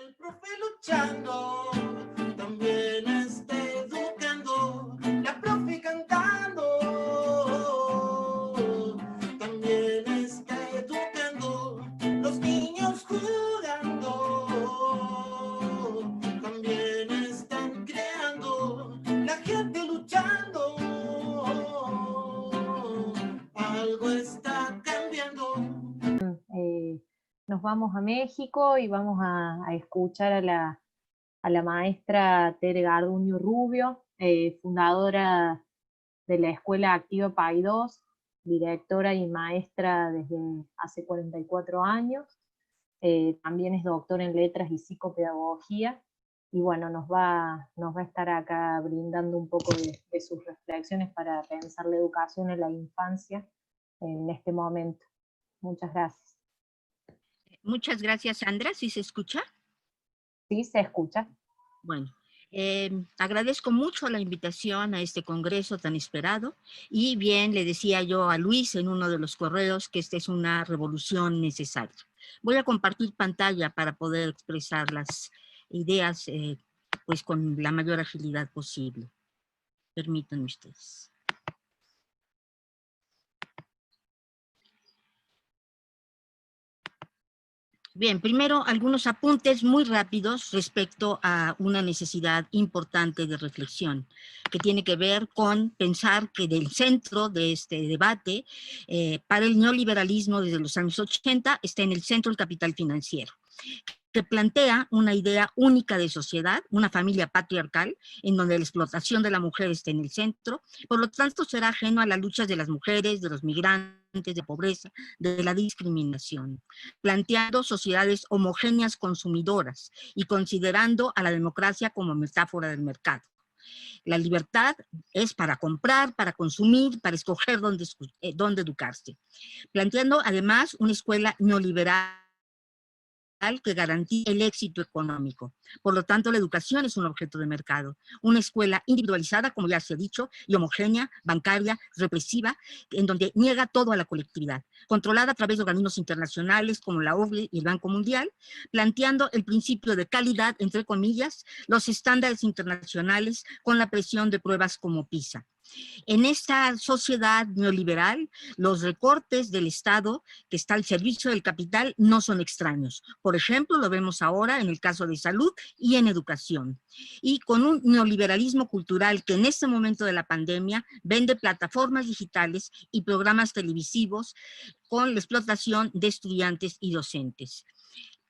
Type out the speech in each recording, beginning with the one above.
el profe luchando, también está educando, la profe cantando, también está educando, los niños jugando, también están creando, la gente luchando, algo está cambiando. Nos vamos a México y vamos a escuchar a la maestra Tere Garduño Rubio, fundadora de la Escuela Activa PAI2, directora y maestra desde hace 44 años. También es doctora en letras y psicopedagogía. Y bueno, nos va a estar acá brindando un poco de sus reflexiones para pensar la educación en la infancia en este momento. Muchas gracias. Muchas gracias, Sandra. ¿Sí se escucha? Sí, se escucha. Bueno, agradezco mucho la invitación a este congreso tan esperado y bien, le decía yo a Luis en uno de los correos que esta es una revolución necesaria. Voy a compartir pantalla para poder expresar las ideas pues con la mayor agilidad posible. Permítanme ustedes. Bien, primero algunos apuntes muy rápidos respecto a una necesidad importante de reflexión que tiene que ver con pensar que del centro de este debate para el neoliberalismo desde los años 80 está en el centro el capital financiero, que plantea una idea única de sociedad, una familia patriarcal, en donde la explotación de la mujer está en el centro, por lo tanto será ajeno a las luchas de las mujeres, de los migrantes, de pobreza, de la discriminación, planteando sociedades homogéneas consumidoras y considerando a la democracia como metáfora del mercado. La libertad es para comprar, para consumir, para escoger dónde educarse. Planteando además una escuela neoliberal que garantice el éxito económico. Por lo tanto, la educación es un objeto de mercado. Una escuela individualizada, como ya se ha dicho, y homogénea, bancaria, represiva, en donde niega todo a la colectividad, controlada a través de organismos internacionales como la OCDE y el Banco Mundial, planteando el principio de calidad, entre comillas, los estándares internacionales con la presión de pruebas como PISA. En esta sociedad neoliberal, los recortes del Estado que está al servicio del capital no son extraños. Por ejemplo, lo vemos ahora en el caso de salud y en educación. Y con un neoliberalismo cultural que en este momento de la pandemia vende plataformas digitales y programas televisivos con la explotación de estudiantes y docentes.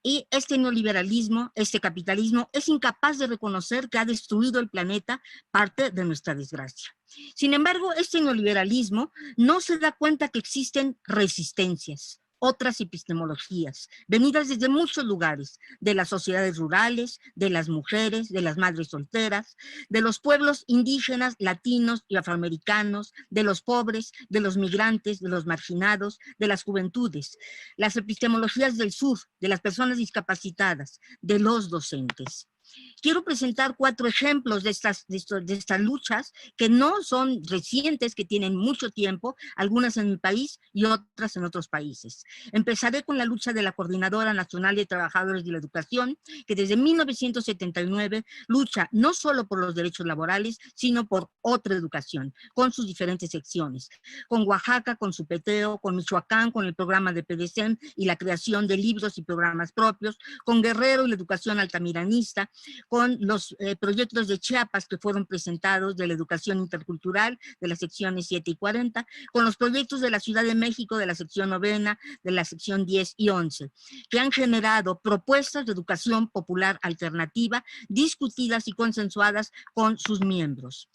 Y este neoliberalismo, este capitalismo, es incapaz de reconocer que ha destruido el planeta, parte de nuestra desgracia. Sin embargo, este neoliberalismo no se da cuenta que existen resistencias, otras epistemologías, venidas desde muchos lugares, de las sociedades rurales, de las mujeres, de las madres solteras, de los pueblos indígenas, latinos y afroamericanos, de los pobres, de los migrantes, de los marginados, de las juventudes, las epistemologías del sur, de las personas discapacitadas, de los docentes. Quiero presentar 4 ejemplos de estas luchas que no son recientes, que tienen mucho tiempo, algunas en mi país y otras en otros países. Empezaré con la lucha de la Coordinadora Nacional de Trabajadores de la Educación, que desde 1979 lucha no solo por los derechos laborales, sino por otra educación, con sus diferentes secciones. Con Oaxaca, con su peteo, con Michoacán, con el programa de PDCEM y la creación de libros y programas propios, con Guerrero y la educación altamiranista, con los proyectos de Chiapas que fueron presentados de la educación intercultural de las secciones 7 y 40, con los proyectos de la Ciudad de México de la sección 9, de la sección 10 y 11, que han generado propuestas de educación popular alternativa discutidas y consensuadas con sus miembros.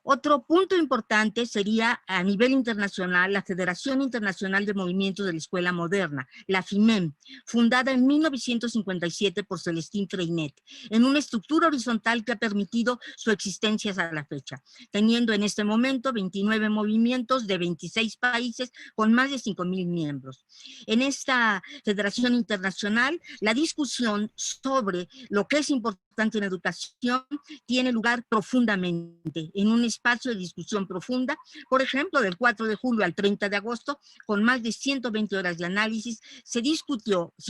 Otro punto importante sería a nivel internacional la Federación Internacional de Movimientos de la Escuela Moderna, la FIMEM, fundada en 1957 por Celestín Freinet, en una estructura horizontal que ha permitido su existencia hasta la fecha, teniendo en este momento 29 movimientos de 26 países con más de 5,000 miembros. En esta Federación Internacional, la discusión sobre lo que es importante en educación tiene lugar profundamente en un espacio de discusión profunda, por ejemplo, del 4 de julio al 30 de agosto, con más de 120 horas de análisis, se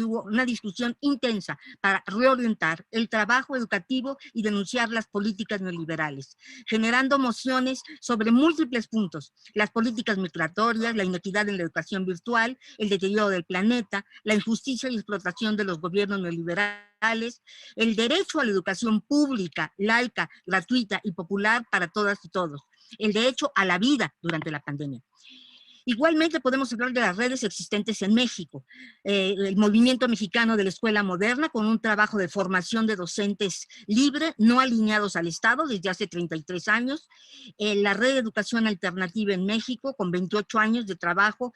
hubo una discusión intensa para reorientar el trabajo educativo y denunciar las políticas neoliberales, generando mociones sobre múltiples puntos: las políticas migratorias, la inequidad en la educación virtual, el deterioro del planeta, la injusticia y explotación de los gobiernos neoliberales, el derecho a la educación pública, laica, gratuita y popular para todas y todos, el derecho a la vida durante la pandemia. Igualmente podemos hablar de las redes existentes en México, el movimiento mexicano de la escuela moderna, con un trabajo de formación de docentes libre, no alineados al Estado desde hace 33 años, la red de educación alternativa en México, con 28 años de trabajo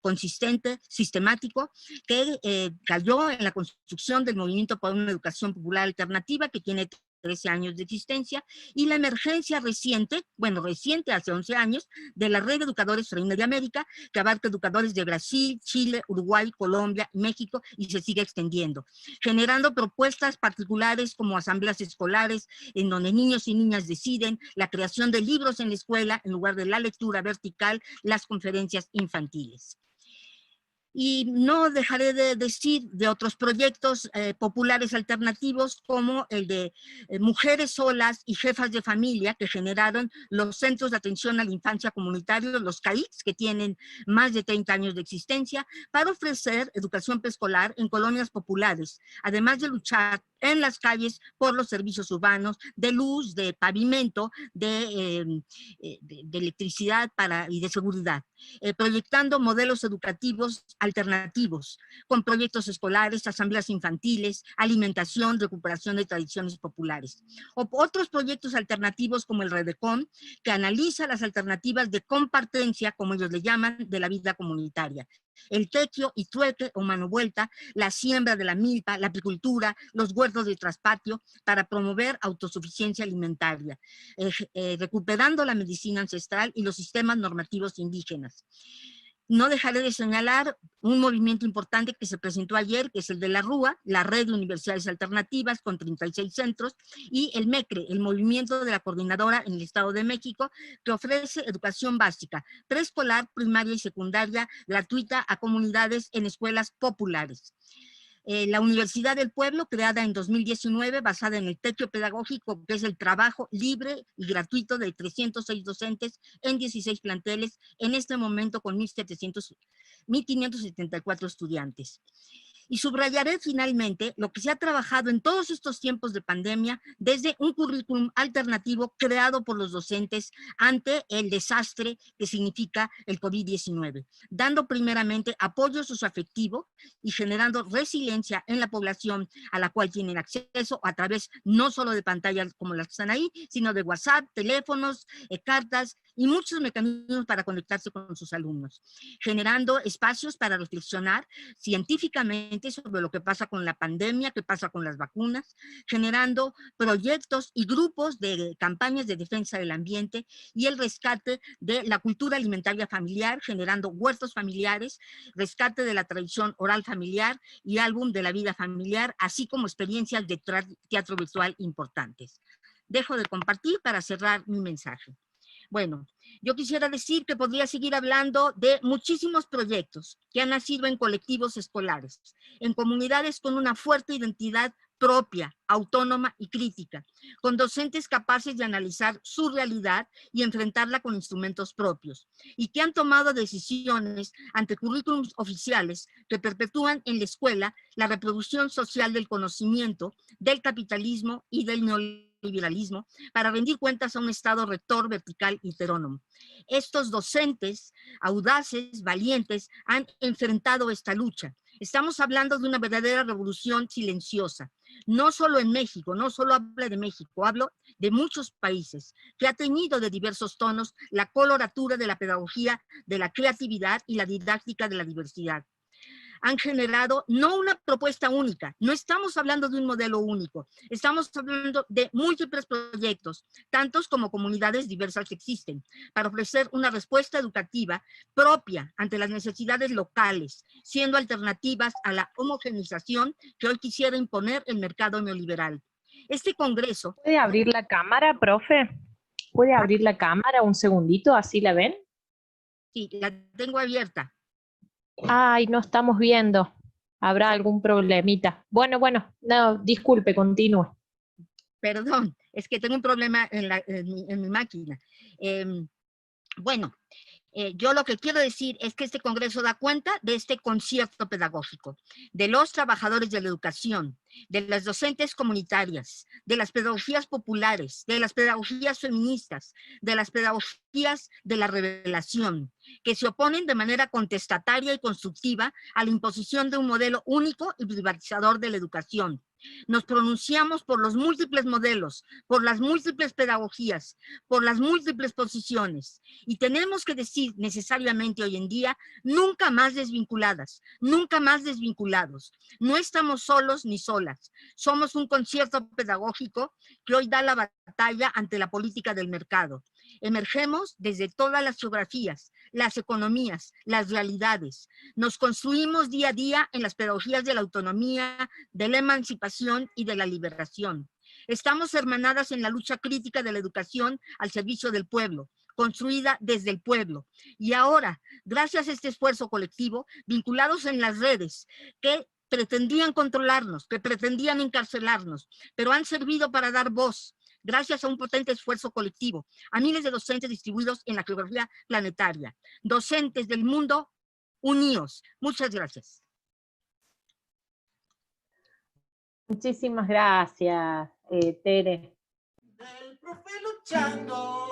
consistente, sistemático, que cayó en la construcción del movimiento para una educación popular alternativa, que tiene 13 años de existencia, y la emergencia reciente, bueno, reciente hace 11 años, de la red de educadores Reina de América, que abarca educadores de Brasil, Chile, Uruguay, Colombia, México, y se sigue extendiendo, generando propuestas particulares como asambleas escolares, en donde niños y niñas deciden, la creación de libros en la escuela, en lugar de la lectura vertical, las conferencias infantiles. Y no dejaré de decir de otros proyectos populares alternativos, como el de mujeres solas y jefas de familia, que generaron los centros de atención a la infancia comunitarios, los CAICs, que tienen más de 30 años de existencia, para ofrecer educación preescolar en colonias populares, además de luchar en las calles por los servicios urbanos, de luz, de pavimento, de electricidad y de seguridad, proyectando modelos educativos alternativos, con proyectos escolares, asambleas infantiles, alimentación, recuperación de tradiciones populares. O otros proyectos alternativos como el Redecon, que analiza las alternativas de compartencia, como ellos le llaman, de la vida comunitaria. El tequio y trueque o mano vuelta, la siembra de la milpa, la apicultura, los huertos de traspatio, para promover autosuficiencia alimentaria, recuperando la medicina ancestral y los sistemas normativos indígenas. No dejaré de señalar un movimiento importante que se presentó ayer, que es el de la RUA, la Red de Universidades Alternativas, con 36 centros, y el MECRE, el movimiento de la coordinadora en el Estado de México, que ofrece educación básica, preescolar, primaria y secundaria, gratuita a comunidades en escuelas populares. La Universidad del Pueblo, creada en 2019, basada en el tequio pedagógico, que es el trabajo libre y gratuito de 306 docentes en 16 planteles, en este momento con 1.574 estudiantes. Y subrayaré finalmente lo que se ha trabajado en todos estos tiempos de pandemia desde un currículum alternativo creado por los docentes ante el desastre que significa el COVID-19, dando primeramente apoyo socioafectivo y generando resiliencia en la población a la cual tienen acceso a través no solo de pantallas como las que están ahí, sino de WhatsApp, teléfonos, cartas y muchos mecanismos para conectarse con sus alumnos, generando espacios para reflexionar científicamente sobre lo que pasa con la pandemia, qué pasa con las vacunas, generando proyectos y grupos de campañas de defensa del ambiente y el rescate de la cultura alimentaria familiar, generando huertos familiares, rescate de la tradición oral familiar y álbum de la vida familiar, así como experiencias de teatro virtual importantes. Dejo de compartir para cerrar mi mensaje. Bueno, yo quisiera decir que podría seguir hablando de muchísimos proyectos que han nacido en colectivos escolares, en comunidades con una fuerte identidad propia, autónoma y crítica, con docentes capaces de analizar su realidad y enfrentarla con instrumentos propios, y que han tomado decisiones ante currículums oficiales que perpetúan en la escuela la reproducción social del conocimiento, del capitalismo y del neoliberalismo, para rendir cuentas a un Estado rector, vertical y heterónomo. Estos docentes audaces, valientes, han enfrentado esta lucha. Estamos hablando de una verdadera revolución silenciosa, no solo en México, no solo hablo de México, hablo de muchos países, que ha tenido de diversos tonos la coloratura de la pedagogía, de la creatividad y la didáctica de la diversidad. Han generado no una propuesta única, no estamos hablando de un modelo único, estamos hablando de múltiples proyectos, tantos como comunidades diversas existen, para ofrecer una respuesta educativa propia ante las necesidades locales, siendo alternativas a la homogeneización que hoy quisiera imponer el mercado neoliberal. Este congreso... ¿Puede abrir la cámara, profe? puede abrir la cámara un segundito? ¿Así la ven? Sí, la tengo abierta. Ay, no estamos viendo. ¿Habrá algún problemita? Bueno, no, disculpe, continúe. Perdón, es que tengo un problema en mi máquina. Bueno, yo lo que quiero decir es que este Congreso da cuenta de este concierto pedagógico, de los trabajadores de la educación, de las docentes comunitarias, de las pedagogías populares, de las pedagogías feministas, de las pedagogías de la revelación, que se oponen de manera contestataria y constructiva a la imposición de un modelo único y privatizador de la educación. Nos pronunciamos por los múltiples modelos, por las múltiples pedagogías, por las múltiples posiciones, y tenemos que decir necesariamente hoy en día, nunca más desvinculadas, nunca más desvinculados. No estamos solos ni solas, somos un concierto pedagógico que hoy da la batalla ante la política del mercado. Emergemos desde todas las geografías, las economías, las realidades. Nos construimos día a día en las pedagogías de la autonomía, de la emancipación y de la liberación. Estamos hermanadas en la lucha crítica de la educación al servicio del pueblo, construida desde el pueblo. Y ahora, gracias a este esfuerzo colectivo, vinculados en las redes que pretendían controlarnos, que pretendían encarcelarnos, pero han servido para dar voz, gracias a un potente esfuerzo colectivo, a miles de docentes distribuidos en la geografía planetaria. Docentes del mundo, unidos. Muchas gracias. Muchísimas gracias, Tere. Del profe luchando